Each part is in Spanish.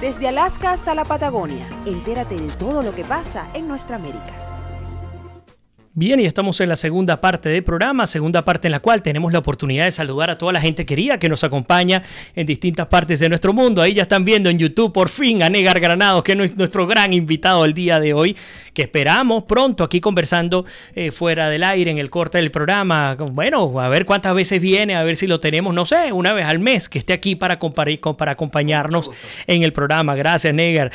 Desde Alaska hasta la Patagonia, entérate de todo lo que pasa en nuestra América. Bien, y estamos en la segunda parte del programa, segunda parte en la cual tenemos la oportunidad de saludar a toda la gente querida que nos acompaña en distintas partes de nuestro mundo. Ahí ya están viendo en YouTube por fin a Negar Granados, que es nuestro gran invitado el día de hoy, que esperamos pronto aquí conversando fuera del aire en el corte del programa. Bueno, a ver cuántas veces viene, a ver si lo tenemos, no sé, una vez al mes, que esté aquí para acompañarnos en el programa. Gracias, Negar.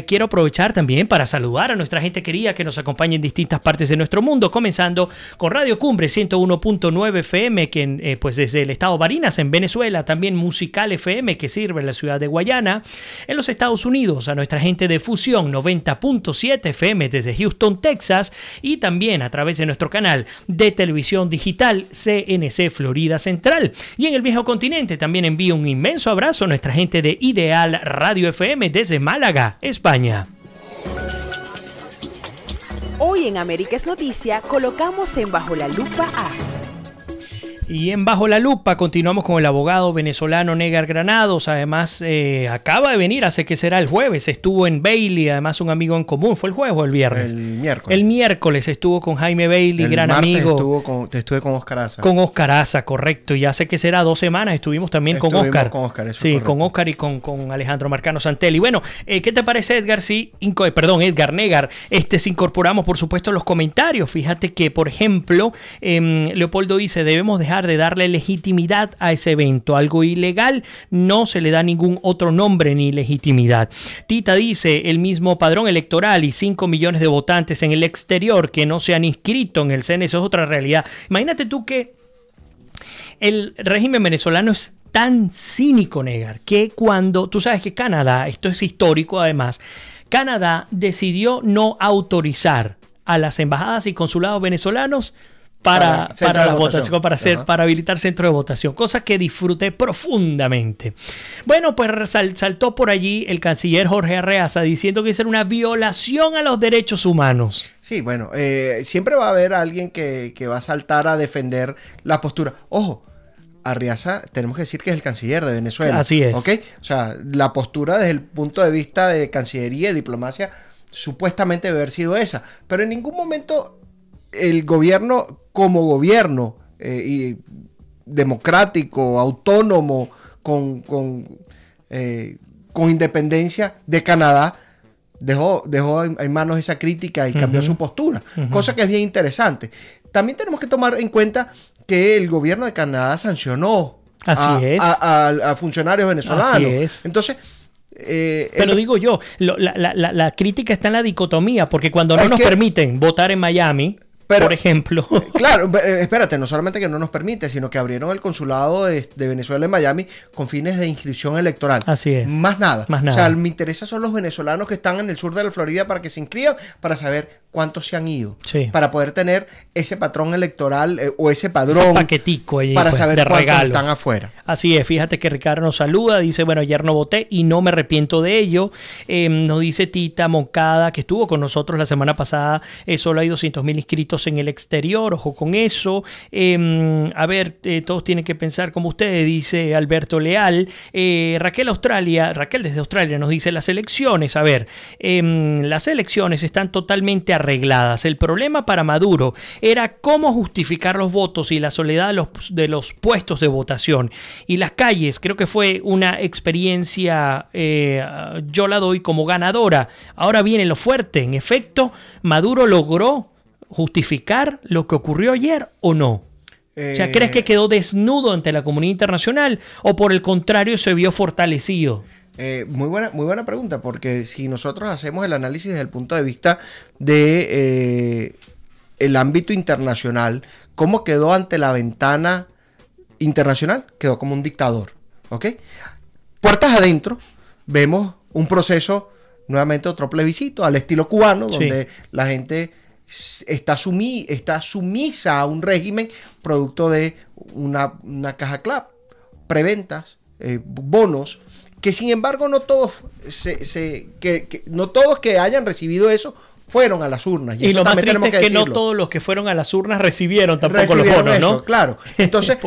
Quiero aprovechar también para saludar a nuestra gente querida que nos acompaña en distintas partes de nuestro mundo, comenzando con Radio Cumbre 101.9 FM, que pues desde el estado Barinas en Venezuela, también Musical FM, que sirve en la ciudad de Guayana. En los Estados Unidos, a nuestra gente de Fusión 90.7 FM desde Houston, Texas, y también a través de nuestro canal de televisión digital CNC Florida Central. Y en el viejo continente también envío un inmenso abrazo a nuestra gente de Ideal Radio FM desde Málaga, España. Hoy en América es Noticia colocamos en Bajo la Lupa a... Y en Bajo la Lupa continuamos con el abogado venezolano Negar Granados. Además, acaba de venir, hace que será el jueves. Estuvo en Bailey, además un amigo en común. ¿Fue el jueves o el viernes? El miércoles. El miércoles estuvo con Jaime Bailey, el gran martes amigo. Estuve con Oscar Aza. Con Oscar Aza, correcto. Y hace que será 2 semanas estuvimos también con Oscar. Con Oscar, eso sí, correcto. con Oscar y con Alejandro Marcano Santelli. Bueno, ¿qué te parece, Edgar? Edgar Negar. Si incorporamos, por supuesto, los comentarios. Fíjate que, por ejemplo, Leopoldo dice, debemos dejar de darle legitimidad a ese evento. Algo ilegal no se le da ningún otro nombre ni legitimidad. Tita dice, el mismo padrón electoral y 5 millones de votantes en el exterior que no se han inscrito en el CNE, eso es otra realidad. Imagínate tú que el régimen venezolano es tan cínico, Negar, que cuando, tú sabes que Canadá, esto es histórico además, Canadá decidió no autorizar a las embajadas y consulados venezolanos para la votación, para habilitar centros de votación, cosa que disfruté profundamente. Bueno, pues saltó por allí el canciller Jorge Arreaza diciendo que eso era una violación a los derechos humanos. Sí, bueno, siempre va a haber alguien que va a saltar a defender la postura. Ojo, Arreaza, tenemos que decir que es el canciller de Venezuela. Así es. ¿Ok? O sea, la postura desde el punto de vista de cancillería y diplomacia supuestamente debe haber sido esa. Pero en ningún momento el gobierno, como gobierno y democrático, autónomo, con independencia de Canadá, dejó en manos esa crítica y cambió su postura, cosa que es bien interesante. También tenemos que tomar en cuenta que el gobierno de Canadá sancionó a funcionarios venezolanos. Así es. Entonces, pero digo yo, la crítica está en la dicotomía, porque cuando no nos permiten votar en Miami, por ejemplo. Claro, espérate, no solamente que no nos permite, sino que abrieron el consulado de Venezuela en Miami con fines de inscripción electoral. Así es. Más nada. O sea, me interesa son los venezolanos que están en el sur de la Florida para que se inscriban, para saber cuántos se han ido. Sí. Para poder tener ese patrón electoral o ese padrón. Ese paquetico allí, para saber cuántos regalo. Están afuera. Así es, fíjate que Ricardo nos saluda, dice, bueno, ayer no voté y no me arrepiento de ello. Nos dice Tita Moncada, que estuvo con nosotros la semana pasada, solo hay 200,000 inscritos en el exterior, ojo con eso. Todos tienen que pensar como ustedes, dice Alberto Leal. Raquel desde Australia nos dice, las elecciones, las elecciones están totalmente arregladas. El problema para Maduro era cómo justificar los votos y la soledad de los puestos de votación. Y las calles, creo que fue una experiencia, yo la doy como ganadora. Ahora viene lo fuerte. En efecto, Maduro logró justificar lo que ocurrió ayer o no. O sea, ¿crees que quedó desnudo ante la comunidad internacional o por el contrario se vio fortalecido? Muy buena pregunta, porque si nosotros hacemos el análisis desde el punto de vista de el ámbito internacional, ¿cómo quedó ante la ventana internacional? Quedó como un dictador, ¿ok? Puertas adentro, vemos un proceso, nuevamente otro plebiscito, al estilo cubano, donde la gente está sumisa a un régimen producto de una caja clap, preventas, bonos, que sin embargo no todos no todos que hayan recibido eso fueron a las urnas. Y lo más triste es que no todos los que fueron a las urnas recibieron tampoco los bonos, ¿no? Claro. Entonces,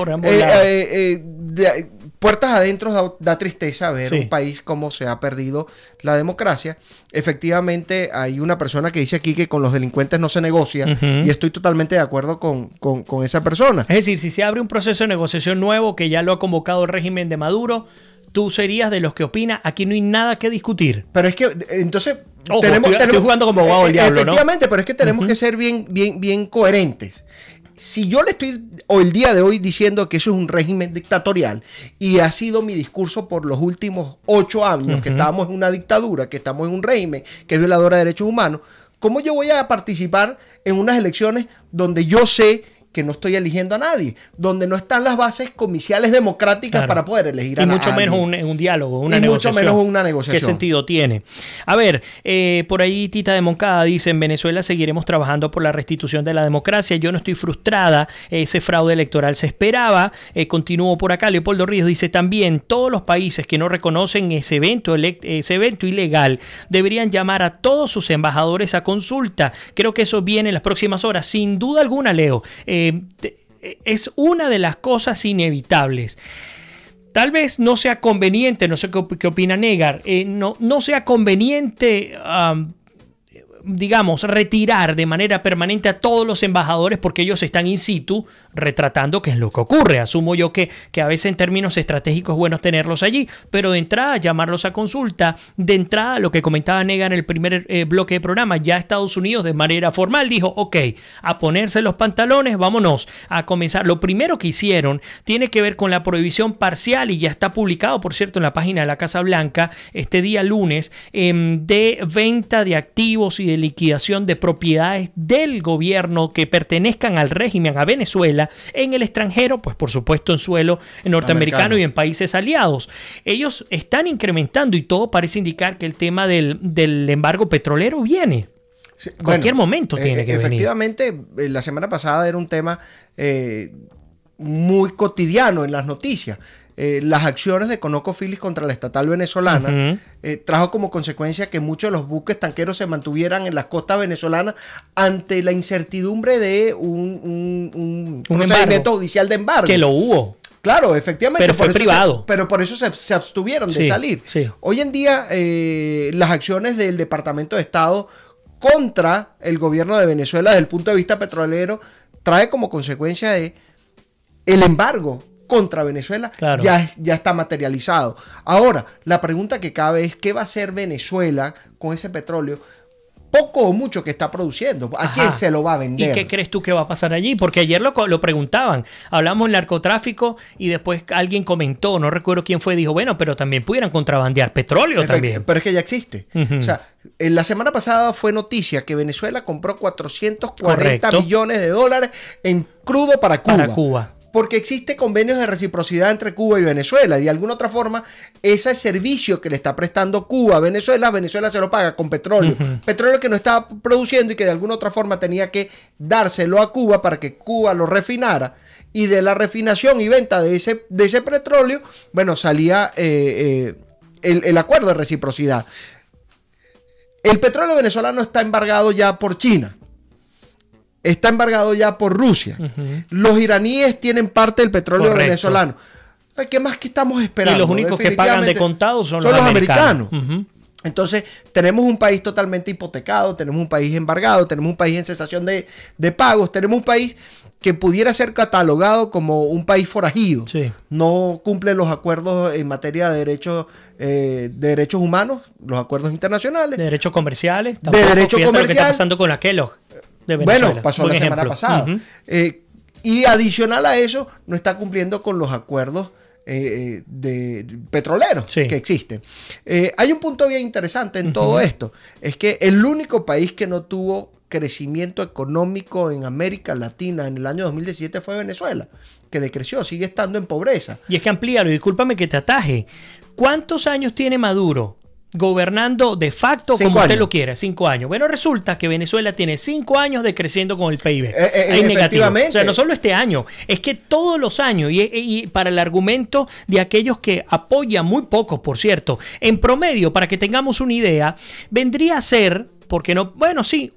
puertas adentro da tristeza ver un país como se ha perdido la democracia. Efectivamente, hay una persona que dice aquí que con los delincuentes no se negocia, y estoy totalmente de acuerdo con esa persona. Es decir, si se abre un proceso de negociación nuevo que ya lo ha convocado el régimen de Maduro, tú serías de los que opina, aquí no hay nada que discutir. Pero es que, entonces, ojo, estoy jugando como abogado del diablo, efectivamente, ¿no? Pero es que tenemos que ser bien coherentes. Si yo le estoy el día de hoy diciendo que eso es un régimen dictatorial, y ha sido mi discurso por los últimos 8 años, que estamos en una dictadura, que estamos en un régimen que es violador de derechos humanos, ¿cómo yo voy a participar en unas elecciones donde yo sé que no estoy eligiendo a nadie, donde no están las bases comiciales democráticas para poder elegir a nadie? Y mucho menos un diálogo, una negociación. Mucho menos una negociación. ¿Qué sentido tiene? A ver, por ahí Tita de Moncada dice, en Venezuela seguiremos trabajando por la restitución de la democracia. Yo no estoy frustrada, ese fraude electoral se esperaba. Continúo por acá. Leopoldo Ríos dice, también todos los países que no reconocen ese evento ilegal deberían llamar a todos sus embajadores a consulta. Creo que eso viene en las próximas horas. Sin duda alguna, Leo. Es una de las cosas inevitables. Tal vez no sea conveniente, no sé qué opina Negar, no sea conveniente, digamos, retirar de manera permanente a todos los embajadores porque ellos están in situ retratando qué es lo que ocurre. Asumo yo que a veces en términos estratégicos es bueno tenerlos allí, pero de entrada llamarlos a consulta, de entrada lo que comentaba Nega en el primer bloque de programa, ya Estados Unidos de manera formal dijo, ok, a ponerse los pantalones, vámonos a comenzar. Lo primero que hicieron tiene que ver con la prohibición parcial, y ya está publicado, por cierto, en la página de la Casa Blanca este día lunes, de venta de activos y de liquidación de propiedades del gobierno que pertenezcan al régimen, a Venezuela, en el extranjero, pues por supuesto en suelo norteamericano y en países aliados. Ellos están incrementando y todo parece indicar que el tema del embargo petrolero viene. Sí, cualquier momento tiene que venir. Efectivamente, la semana pasada era un tema muy cotidiano en las noticias. Las acciones de ConocoPhillips contra la estatal venezolana trajo como consecuencia que muchos de los buques tanqueros se mantuvieran en las costas venezolanas ante la incertidumbre de un procedimiento judicial de embargo. Que lo hubo. Claro, efectivamente. Pero fue privado. Pero por eso se abstuvieron de salir. Sí. Hoy en día, las acciones del Departamento de Estado contra el gobierno de Venezuela desde el punto de vista petrolero trae como consecuencia de el embargo contra Venezuela, claro, ya está materializado. Ahora, la pregunta que cabe es ¿qué va a hacer Venezuela con ese petróleo? Poco o mucho que está produciendo. ¿A quién se lo va a vender? ¿Y qué crees tú que va a pasar allí? Porque ayer lo preguntaban. Hablamos del narcotráfico y después alguien comentó, no recuerdo quién fue, dijo, bueno, pero también pudieran contrabandear petróleo también. Pero es que ya existe. O sea, la semana pasada fue noticia que Venezuela compró 440 millones de dólares en crudo para Cuba. Porque existe convenios de reciprocidad entre Cuba y Venezuela. Y de alguna otra forma, ese servicio que le está prestando Cuba a Venezuela, Venezuela se lo paga con petróleo. Petróleo que no estaba produciendo y que de alguna otra forma tenía que dárselo a Cuba para que Cuba lo refinara. Y de la refinación y venta de ese petróleo, bueno, salía el acuerdo de reciprocidad. El petróleo venezolano está embargado ya por China. Está embargado ya por Rusia. Los iraníes tienen parte del petróleo venezolano. ¿Qué más que estamos esperando? Y los únicos que pagan de contado son los americanos. Entonces, tenemos un país totalmente hipotecado, tenemos un país embargado, tenemos un país en cesación de pagos, tenemos un país que pudiera ser catalogado como un país forajido. Sí. No cumple los acuerdos en materia de derechos humanos, los acuerdos internacionales. De derechos comerciales. De derechos comerciales. Lo que está pasando con la Kellogg. Bueno, pasó la semana pasada. Y adicional a eso, no está cumpliendo con los acuerdos de petroleros que existen. Hay un punto bien interesante en todo esto. Es que el único país que no tuvo crecimiento económico en América Latina en el año 2017 fue Venezuela, que decreció, sigue estando en pobreza. Y es que amplíalo, discúlpame que te ataje. ¿Cuántos años tiene Maduro gobernando de facto como usted lo quiera? 5 años. Bueno, resulta que Venezuela tiene 5 años decreciendo con el PIB. Es negativo. O sea, no solo este año, es que todos los años, y para el argumento de aquellos que apoyan, muy pocos por cierto, en promedio, para que tengamos una idea, vendría a ser porque no, bueno, sí,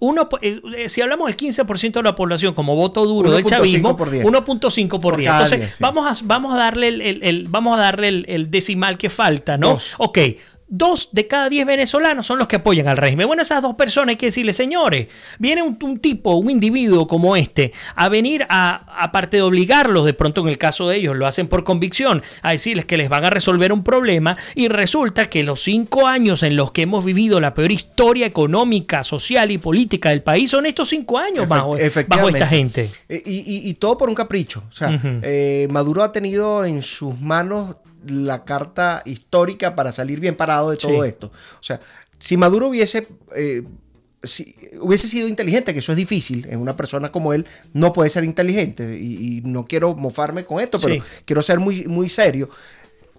si hablamos del 15% de la población como voto duro del chavismo, 1.5 por día. Entonces, 10, sí. vamos a darle el decimal que falta, ¿no? 2. Ok. 2 de cada 10 venezolanos son los que apoyan al régimen. Bueno, esas 2 personas hay que decirle, señores, viene un tipo, un individuo como este, a venir aparte de obligarlos, de pronto en el caso de ellos lo hacen por convicción, a decirles que les van a resolver un problema, y resulta que los 5 años en los que hemos vivido la peor historia económica, social y política del país son estos 5 años bajo esta gente. Y todo por un capricho. O sea, Maduro ha tenido en sus manos la carta histórica para salir bien parado de todo esto. O sea, si Maduro hubiese sido inteligente, que eso es difícil, en una persona como él no puede ser inteligente, y no quiero mofarme con esto, pero quiero ser muy, muy serio.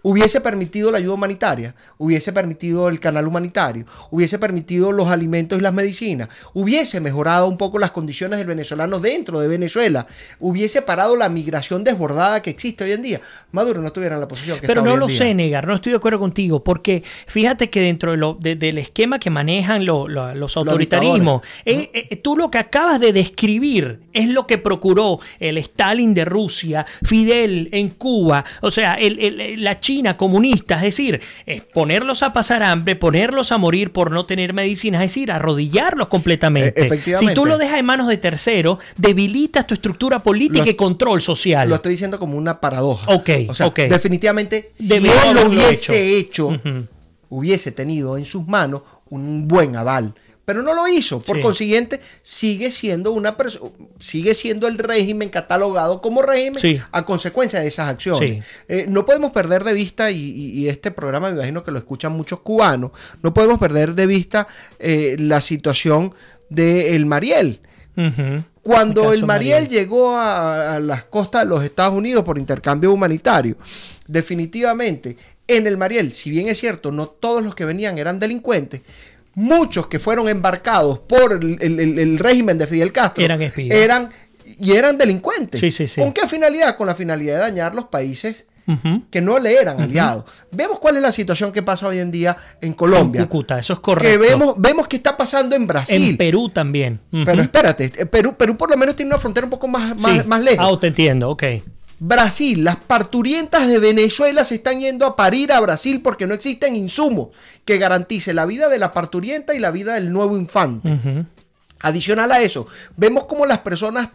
Hubiese permitido la ayuda humanitaria, hubiese permitido el canal humanitario, hubiese permitido los alimentos y las medicinas, hubiese mejorado un poco las condiciones del venezolano dentro de Venezuela, hubiese parado la migración desbordada que existe hoy en día. Maduro no estuviera en la posición que está hoy en día. Pero no lo sé negar, no estoy de acuerdo contigo, porque fíjate que dentro del esquema que manejan los autoritarismos, tú lo que acabas de describir es lo que procuró el Stalin de Rusia, Fidel en Cuba, o sea, la China comunista, es decir, ponerlos a pasar hambre, ponerlos a morir por no tener medicinas, es decir, arrodillarlos completamente. Efectivamente. Si tú lo dejas en manos de terceros, debilitas tu estructura política y control social. Lo estoy diciendo como una paradoja. O sea, definitivamente, si él lo hubiese hecho, hubiese tenido en sus manos un buen aval. Pero no lo hizo. Por consiguiente, sigue siendo el régimen catalogado como régimen a consecuencia de esas acciones. No podemos perder de vista, y este programa me imagino que lo escuchan muchos cubanos, no podemos perder de vista la situación del Mariel. Cuando el Mariel llegó a las costas de los Estados Unidos por intercambio humanitario, definitivamente en el Mariel, si bien es cierto, no todos los que venían eran delincuentes, muchos que fueron embarcados por el régimen de Fidel Castro eran espías. Eran delincuentes. Sí. ¿Con qué finalidad? Con la finalidad de dañar los países que no le eran aliados. Vemos cuál es la situación que pasa hoy en día en Colombia. En Cúcuta, eso es correcto. Que vemos que está pasando en Brasil. En Perú también. Pero espérate, Perú por lo menos tiene una frontera un poco más lejos. Te entiendo, ok. Brasil, las parturientas de Venezuela se están yendo a parir a Brasil porque no existen insumos que garantice la vida de la parturienta y la vida del nuevo infante. Adicional a eso, vemos cómo las personas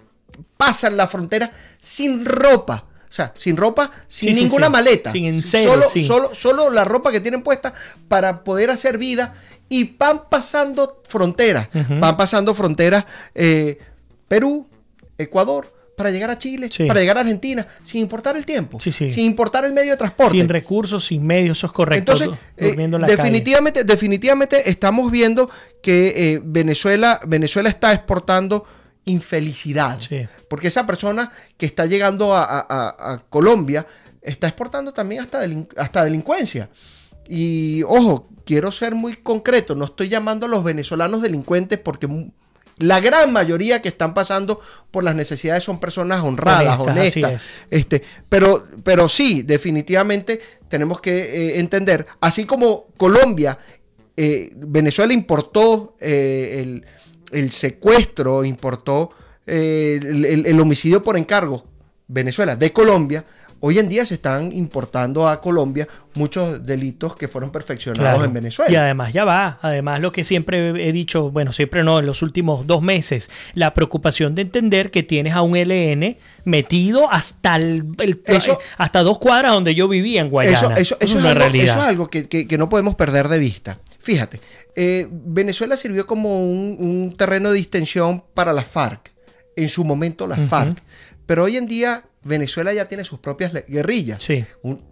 pasan la frontera sin ropa. O sea, sin ropa, sin ninguna maleta. Sin encero, solo la ropa que tienen puesta para poder hacer vida, y van pasando fronteras. Van pasando fronteras Perú, Ecuador, para llegar a Chile, para llegar a Argentina, sin importar el tiempo, sin importar el medio de transporte. Sin recursos, sin medios, eso es correcto. Entonces, definitivamente estamos viendo que Venezuela está exportando infelicidad. Porque esa persona que está llegando a Colombia está exportando también hasta delincuencia. Y ojo, quiero ser muy concreto, no estoy llamando a los venezolanos delincuentes, porque la gran mayoría que están pasando por las necesidades son personas honradas, honestas. Pero sí, definitivamente tenemos que entender, así como Colombia, Venezuela importó el secuestro, importó el homicidio por encargo, Venezuela, de Colombia. Hoy en día se están importando a Colombia muchos delitos que fueron perfeccionados en Venezuela. Y además lo que siempre he dicho, bueno, siempre no, en los últimos 2 meses, la preocupación de entender que tienes a un ELN metido hasta hasta 2 cuadras donde yo vivía en Guayana. Eso es una realidad. Eso es algo que no podemos perder de vista. Fíjate, Venezuela sirvió como un terreno de distensión para las FARC, en su momento las FARC, pero hoy en día Venezuela ya tiene sus propias guerrillas.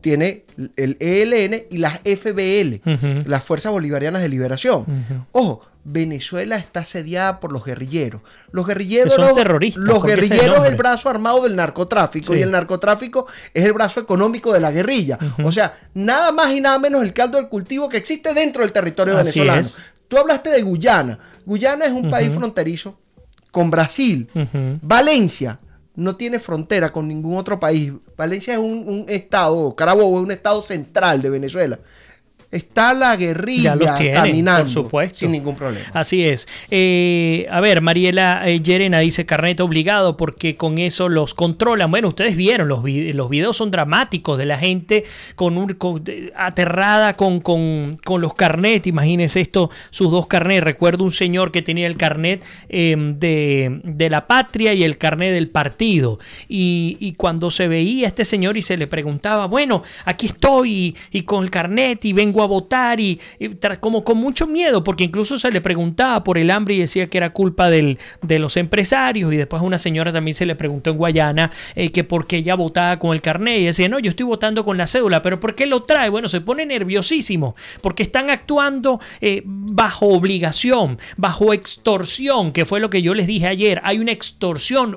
Tiene el ELN y las FBL, las Fuerzas Bolivarianas de Liberación. Ojo, Venezuela está asediada por los guerrilleros. Los guerrilleros son terroristas. Los guerrilleros es el brazo armado del narcotráfico, y el narcotráfico es el brazo económico de la guerrilla. O sea, nada más y nada menos el caldo del cultivo que existe dentro del territorio venezolano. Tú hablaste de Guyana. Guyana es un país fronterizo con Brasil. Valencia no tiene frontera con ningún otro país. Valencia es un estado, Carabobo es un estado central de Venezuela. está la guerrilla caminando, por supuesto, sin ningún problema. Así es. A ver, Mariela Llerena dice carnet obligado porque con eso los controlan. Bueno, ustedes vieron, los videos son dramáticos de la gente aterrada con los carnets. Imagínense esto, sus dos carnets. Recuerdo un señor que tenía el carnet de la patria y el carnet del partido. Y cuando se veía a este señor y se le preguntaba, bueno, aquí estoy y con el carnet y vengo a votar y como con mucho miedo, porque incluso se le preguntaba por el hambre y decía que era culpa de los empresarios, y después a una señora también se le preguntó en Guayana que por qué ella votaba con el carnet y decía, no, yo estoy votando con la cédula, pero ¿por qué lo trae? Bueno, se pone nerviosísimo porque están actuando bajo obligación, bajo extorsión, que fue lo que yo les dije ayer. Hay una extorsión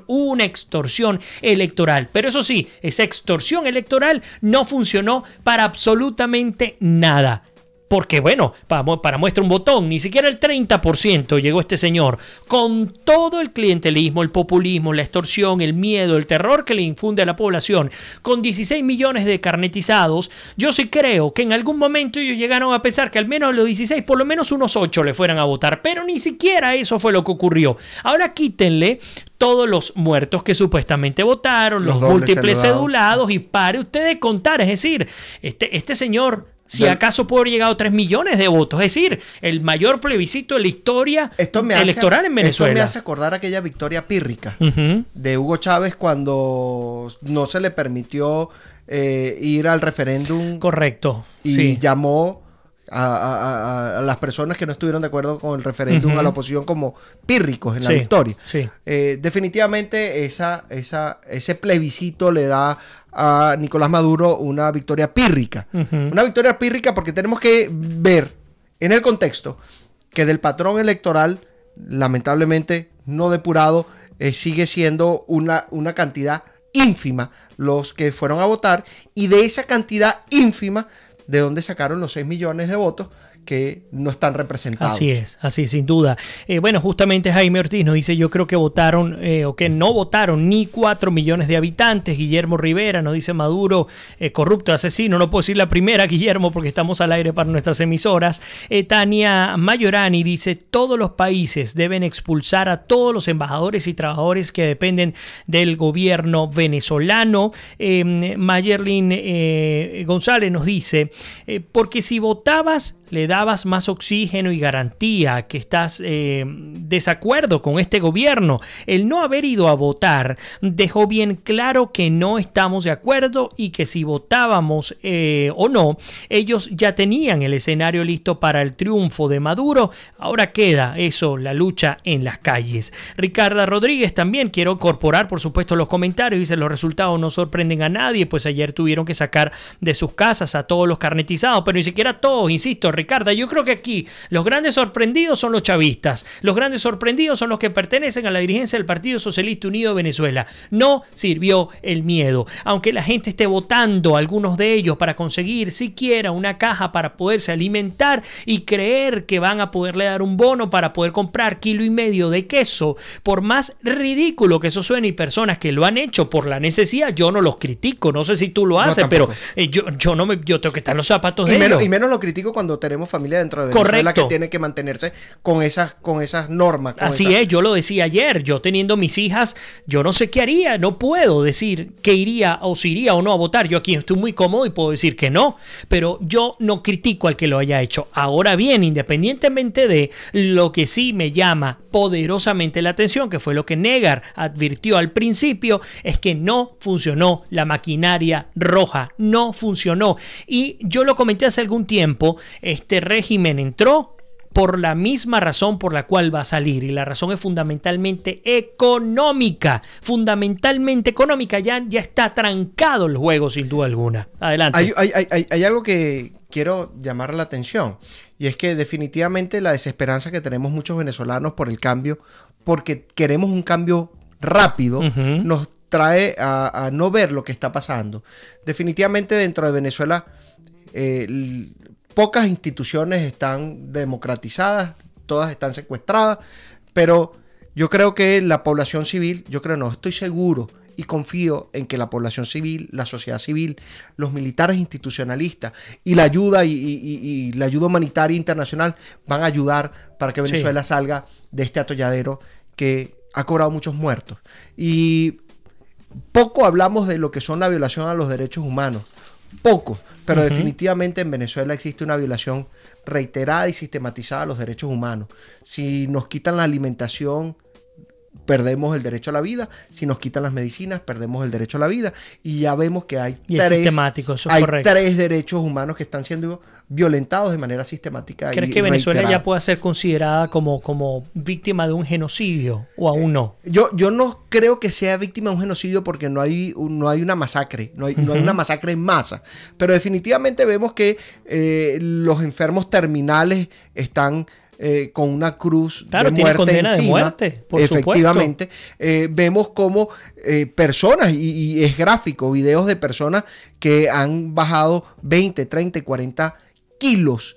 electoral, pero eso sí, esa extorsión electoral no funcionó para absolutamente nada. Porque bueno, para muestra un botón, ni siquiera el 30% llegó este señor, con todo el clientelismo, el populismo, la extorsión, el miedo, el terror que le infunde a la población, con 16 millones de carnetizados. Yo sí creo que en algún momento ellos llegaron a pensar que al menos los 16, por lo menos unos 8 le fueran a votar, pero ni siquiera eso fue lo que ocurrió. Ahora quítenle todos los muertos que supuestamente votaron, los múltiples cedulados, y pare usted de contar. Es decir, este señor, si acaso pudo haber llegado a 3 millones de votos, es decir, el mayor plebiscito de la historia electoral en Venezuela. Esto me hace acordar aquella victoria pírrica de Hugo Chávez cuando no se le permitió ir al referéndum. Correcto. Y llamó a las personas que no estuvieron de acuerdo con el referéndum, a la oposición, como pírricos en la victoria. Sí. Definitivamente ese plebiscito le da a Nicolás Maduro una victoria pírrica. Una victoria pírrica porque tenemos que ver en el contexto que del patrón electoral, lamentablemente no depurado, sigue siendo una cantidad ínfima los que fueron a votar, y de esa cantidad ínfima, ¿de dónde sacaron los 6 millones de votos que no están representados? Así sin duda. Bueno, justamente Jaime Ortiz nos dice, yo creo que votaron o que no votaron ni 4 millones de habitantes. Guillermo Rivera nos dice, Maduro, corrupto, asesino. No puedo decir la primera, Guillermo, porque estamos al aire para nuestras emisoras. Tania Mayorani dice, todos los países deben expulsar a todos los embajadores y trabajadores que dependen del gobierno venezolano. Mayerlin González nos dice, porque si votabas, le dabas más oxígeno y garantía que estás desacuerdo con este gobierno. El no haber ido a votar dejó bien claro que no estamos de acuerdo y que si votábamos o no, ellos ya tenían el escenario listo para el triunfo de Maduro. Ahora queda eso, la lucha en las calles. Ricarda Rodríguez también, quiero incorporar por supuesto los comentarios, dice, los resultados no sorprenden a nadie, pues ayer tuvieron que sacar de sus casas a todos los carnetizados, pero ni siquiera todos, insisto, Ricarda, yo creo que aquí los grandes sorprendidos son los chavistas, los grandes sorprendidos son los que pertenecen a la dirigencia del Partido Socialista Unido de Venezuela. No sirvió el miedo, aunque la gente esté votando, algunos de ellos, para conseguir siquiera una caja para poderse alimentar y creer que van a poderle dar un bono para poder comprar 1,5 kilos de queso, por más ridículo que eso suene, y personas que lo han hecho por la necesidad, yo no los critico, no sé si tú lo haces, pero yo tengo que estar en los zapatos de ellos. Y menos lo critico cuando tenemos familia dentro de Venezuela que tiene que mantenerse con esas normas. Así es, yo lo decía ayer, yo teniendo mis hijas, yo no sé qué haría, no puedo decir que iría o si iría o no a votar. Yo aquí estoy muy cómodo y puedo decir que no, pero yo no critico al que lo haya hecho. Ahora bien, independientemente de lo que sí me llama poderosamente la atención, que fue lo que Negar advirtió al principio, es que no funcionó la maquinaria roja, no funcionó. Y yo lo comenté hace algún tiempo, este régimen entró por la misma razón por la cual va a salir, y la razón es fundamentalmente económica. Ya está trancado el juego, sin duda alguna. Adelante. Hay algo que quiero llamar la atención, y es que definitivamente la desesperanza que tenemos muchos venezolanos por el cambio, porque queremos un cambio rápido, nos trae a no ver lo que está pasando. Definitivamente dentro de Venezuela pocas instituciones están democratizadas, todas están secuestradas, pero yo creo que la población civil, estoy seguro y confío en que la población civil, la sociedad civil, los militares institucionalistas y la ayuda y la ayuda humanitaria internacional van a ayudar para que Venezuela salga de este atolladero que ha cobrado muchos muertos. Y poco hablamos de lo que son la violación a los derechos humanos. Poco, pero definitivamente en Venezuela existe una violación reiterada y sistematizada a los derechos humanos. Si nos quitan la alimentación, perdemos el derecho a la vida. Si nos quitan las medicinas, perdemos el derecho a la vida. Y ya vemos que hay tres derechos humanos que están siendo violentados de manera sistemática. ¿Crees que Venezuela ya pueda ser considerada como víctima de un genocidio o aún no? Yo no creo que sea víctima de un genocidio porque no hay una masacre, no hay una masacre en masa. Pero definitivamente vemos que los enfermos terminales están con una cruz de muerte condena encima. De muerte, por efectivamente. Vemos como personas, y es gráfico, videos de personas que han bajado 20, 30, 40 kilos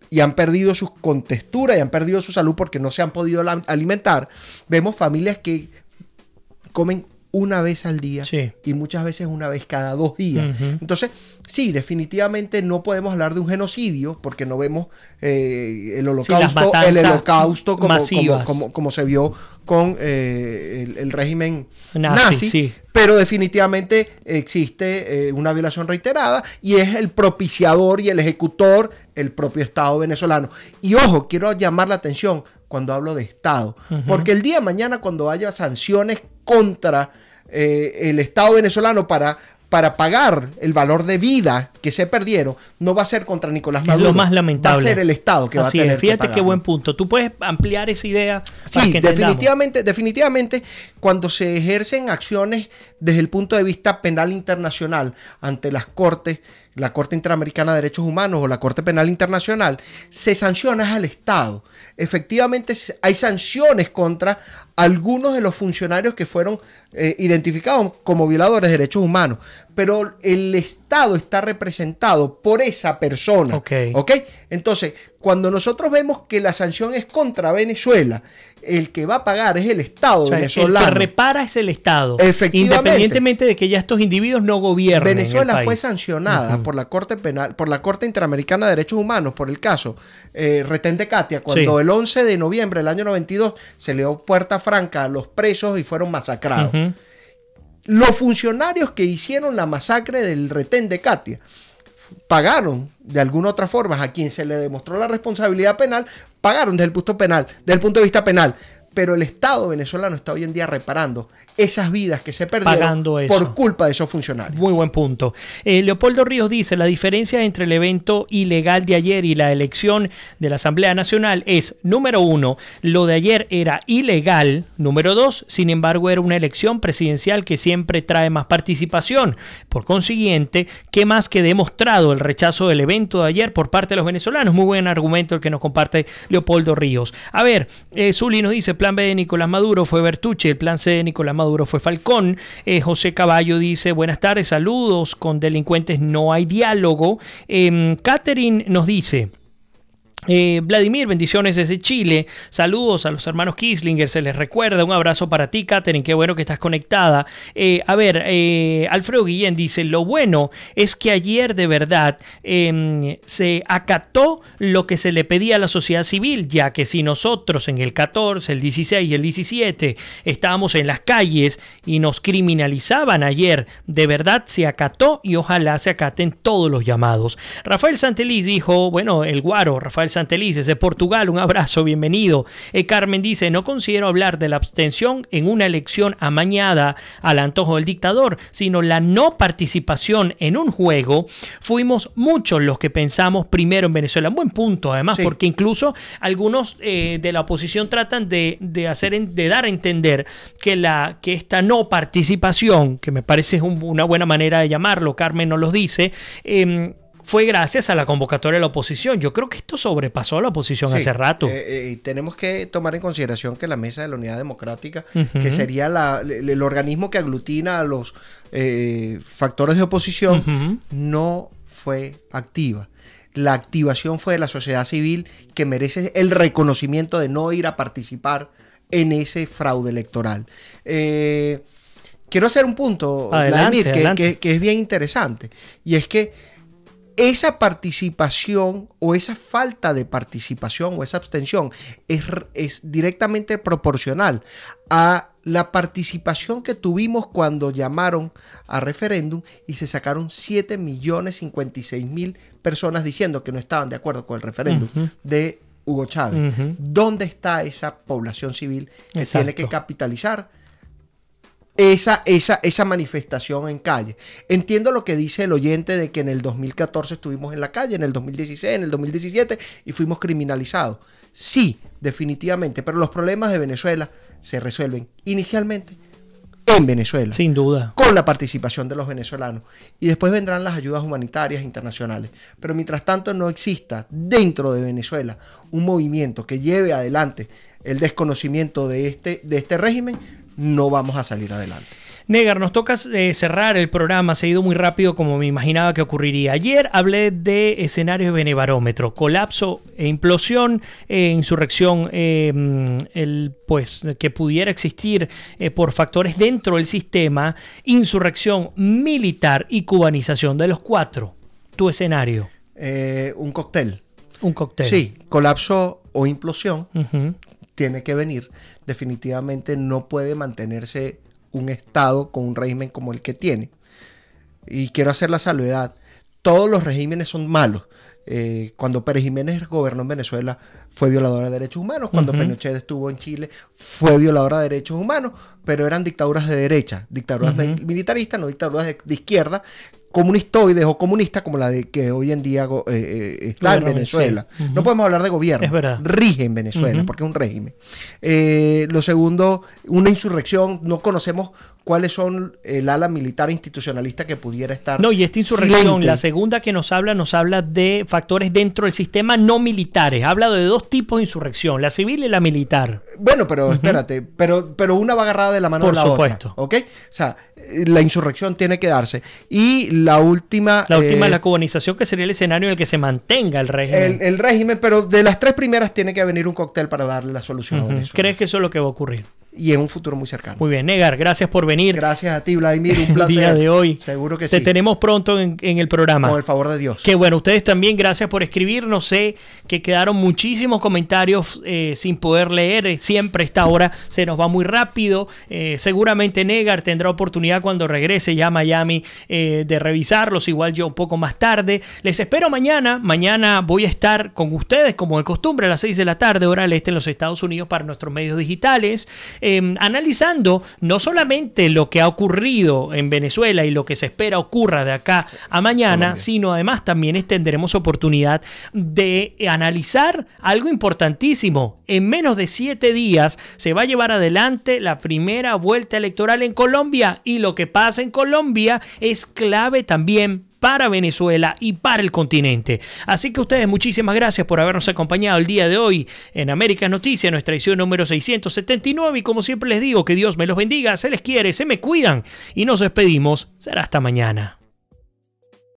y han perdido su contextura y han perdido su salud porque no se han podido alimentar. Vemos familias que comen una vez al día y muchas veces una vez cada 2 días. Entonces, sí, definitivamente no podemos hablar de un genocidio porque no vemos el holocausto como se vio con el régimen nazi. Pero definitivamente existe una violación reiterada y es el propiciador y el ejecutor el propio Estado venezolano. Y ojo, quiero llamar la atención cuando hablo de Estado, porque el día de mañana cuando haya sanciones contra el Estado venezolano para pagar el valor de vida que se perdieron, no va a ser contra Nicolás Maduro. Es lo más lamentable. Va a ser el Estado que va a tener Fíjate que pagar. Qué buen punto. ¿Tú puedes ampliar esa idea? Sí, definitivamente cuando se ejercen acciones desde el punto de vista penal internacional ante las cortes, la Corte Interamericana de Derechos Humanos o la Corte Penal Internacional, se sanciona al Estado. Efectivamente hay sanciones contra algunos de los funcionarios que fueron identificados como violadores de derechos humanos, pero el Estado está representado por esa persona. ¿Ok? Entonces, cuando nosotros vemos que la sanción es contra Venezuela, el que va a pagar es el Estado venezolano. El que repara es el Estado. Efectivamente. Independientemente de que ya estos individuos no gobiernen. Venezuela fue sancionada por la Corte Penal, por la Corte Interamericana de Derechos Humanos, por el caso Retén de Katia, cuando el 11 de noviembre del año 92 se le dio puerta franca a los presos y fueron masacrados. Los funcionarios que hicieron la masacre del Retén de Katia pagaron de alguna otra forma a quien se le demostró la responsabilidad penal, pagaron desde el punto de vista penal. Pero el Estado venezolano está hoy en día reparando esas vidas que se perdieron por culpa de esos funcionarios. Muy buen punto. Leopoldo Ríos dice, la diferencia entre el evento ilegal de ayer y la elección de la Asamblea Nacional es, número 1, lo de ayer era ilegal, número 2, sin embargo era una elección presidencial que siempre trae más participación. Por consiguiente, ¿qué más que demostrado el rechazo del evento de ayer por parte de los venezolanos? Muy buen argumento el que nos comparte Leopoldo Ríos. A ver, Zuli nos dice, plan B de Nicolás Maduro fue Bertucci, el plan C de Nicolás Maduro fue Falcón. José Caballo dice, buenas tardes, saludos, con delincuentes no hay diálogo. Catherine nos dice, Vladimir, bendiciones desde Chile, saludos a los hermanos Kislinger, se les recuerda, un abrazo para ti, Catherine, qué bueno que estás conectada. Alfredo Guillén dice, lo bueno es que ayer de verdad se acató lo que se le pedía a la sociedad civil, ya que si nosotros en el 14, el 16 y el 17 estábamos en las calles y nos criminalizaban ayer, de verdad se acató y ojalá se acaten todos los llamados. Rafael Santeliz dijo, bueno, el Guaro, Rafael Santeliz de Portugal, un abrazo, bienvenido. Carmen dice, no considero hablar de la abstención en una elección amañada al antojo del dictador, sino la no participación en un juego. Fuimos muchos los que pensamos primero en Venezuela. Buen punto, además, porque incluso algunos de la oposición tratan de dar a entender que esta no participación, que me parece una buena manera de llamarlo, Carmen nos lo dice, fue gracias a la convocatoria de la oposición. Yo creo que esto sobrepasó a la oposición hace rato. Tenemos que tomar en consideración que la Mesa de la Unidad Democrática, que sería el organismo que aglutina a los factores de oposición, no fue activa. La activación fue de la sociedad civil, que merece el reconocimiento de no ir a participar en ese fraude electoral. quiero hacer un punto, Adelante, Vladimir, que es bien interesante. Y es que esa participación o esa falta de participación o esa abstención es directamente proporcional a la participación que tuvimos cuando llamaron a referéndum y se sacaron 7.056.000 personas diciendo que no estaban de acuerdo con el referéndum de Hugo Chávez. ¿Dónde está esa población civil que tiene que capitalizar esa manifestación en calle? Entiendo lo que dice el oyente de que en el 2014 estuvimos en la calle, en el 2016, en el 2017 y fuimos criminalizados. Sí, definitivamente, pero los problemas de Venezuela se resuelven inicialmente en Venezuela. Sin duda. Con la participación de los venezolanos. Y después vendrán las ayudas humanitarias internacionales. Pero mientras tanto no exista dentro de Venezuela un movimiento que lleve adelante el desconocimiento de este régimen, no vamos a salir adelante. Negar, nos toca cerrar el programa, se ha ido muy rápido como me imaginaba que ocurriría. Ayer hablé de escenarios de Benebarómetro, colapso e implosión, insurrección, pues que pudiera existir por factores dentro del sistema, insurrección militar y cubanización. De los cuatro, tu escenario. Un cóctel. Un cóctel. Sí, colapso o implosión tiene que venir. Definitivamente no puede mantenerse un Estado con un régimen como el que tiene. Y quiero hacer la salvedad. Todos los regímenes son malos. Cuando Pérez Jiménez gobernó en Venezuela fue violador de derechos humanos. Cuando Pinochet estuvo en Chile fue violador de derechos humanos. Pero eran dictaduras de derecha. Dictaduras militaristas, no dictaduras de izquierda. Comunistoides o comunistas como la de que hoy en día está en Venezuela. Sí. No podemos hablar de gobierno. Es verdad. Rige en Venezuela porque es un régimen. Lo segundo, una insurrección. No conocemos cuáles son el ala militar institucionalista que pudiera estar. No, y esta insurrección, la segunda que nos habla de factores dentro del sistema no militares. Habla de dos tipos de insurrección, la civil y la militar. Bueno, pero espérate, pero una va agarrada de la mano de la otra. ¿Ok? O sea, la insurrección tiene que darse. Y la última... es la cubanización, que sería el escenario en el que se mantenga el régimen. El régimen, pero de las tres primeras tiene que venir un cóctel para darle la solución a Venezuela. ¿Crees que eso es lo que va a ocurrir? Y en un futuro muy cercano. Muy bien, Negar, gracias por venir. Gracias a ti, Vladimir, un placer. El día de hoy. Seguro que sí. Te tenemos pronto en el programa. Con el favor de Dios. Que bueno, ustedes también, gracias por escribirnos. Sé que quedaron muchísimos comentarios sin poder leer. Siempre esta hora se nos va muy rápido. Seguramente Negar tendrá oportunidad cuando regrese ya a Miami de revisarlos. Igual yo un poco más tarde. Les espero mañana. Mañana voy a estar con ustedes, como de costumbre, a las 6 de la tarde, hora del este en los Estados Unidos, para nuestros medios digitales. Analizando no solamente lo que ha ocurrido en Venezuela y lo que se espera ocurra de acá a mañana, sino además también tendremos oportunidad de analizar algo importantísimo. En menos de 7 días se va a llevar adelante la primera vuelta electoral en Colombia, y lo que pasa en Colombia es clave también para Venezuela y para el continente. Así que ustedes, muchísimas gracias por habernos acompañado el día de hoy en Américas Noticias, nuestra edición número 679, y como siempre les digo, que Dios me los bendiga, se les quiere, se me cuidan y nos despedimos. Será hasta mañana.